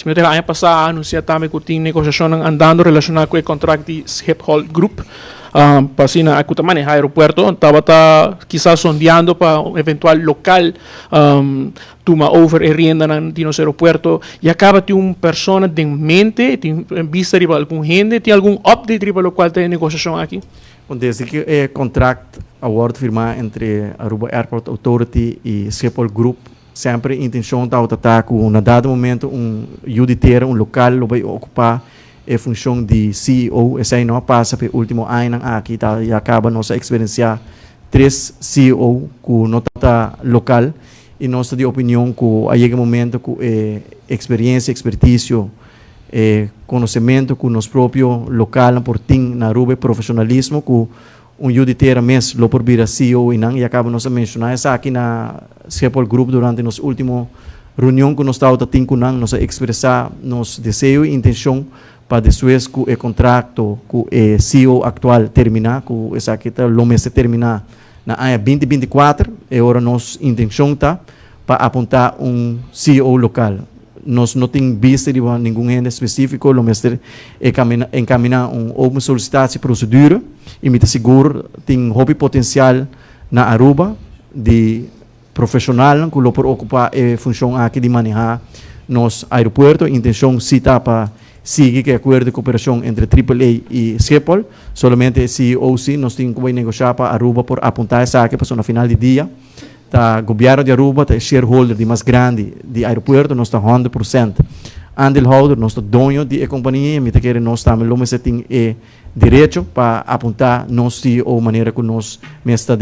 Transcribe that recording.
Simete la ano passada anuncia também que tem negociação andando relacionada com o contrato de Schiphol Group. Para na akuta manejar aeropuerto, estava quizás sondeando para um eventual local toma over e rienda no aeropuerto e acaba de uma pessoa de mente, tem vista de algum gente, tem algum update de o qual tem negociação aqui? Desde que o contrato award firmado entre Aruba Airport Authority e Schiphol Group, sempre a intenção está com na dado momento juditeiro, local, que vai ocupar a função de CEO. Essa aí não passa para o último ano aqui, e acaba nossa experiência 3 CEO que não está local e nossa de opinião que aí momento com experiência, expertise, conhecimento com nosso próprio local por ting na Aruba, profissionalismo com juditeiro mesmo, lo por vir a CEO e acaba nossa mencionar essa aqui na Schiphol Group durante nossa última reunião que nós estávamos tendo com nós expressar nosso desejo e intenção para depois que o contrato com o CEO atual terminar, que essa aqui está o mês terminar na ano 2024, e agora nossa intenção está para apontar CEO local. Nós não temos vista de nenhum ente específico, o mês encaminhar uma solicitação de procedura e me seguro tem hobby potencial na Aruba de profissional que por ocupar a função aqui de manejar nos aeroportos. Intenção cita para seguir que acordo de cooperação entre AAA e Schiphol. Solamente se ou se nós temos que negociar para Aruba por apontar essa aqui para no final do dia. O governo de Aruba é shareholder de mais grande de aeroporto, nós está 100%. Andelholder, nós está dono de companhia, me quer nós também lo tem direito para apontar nós ou maneira que nós está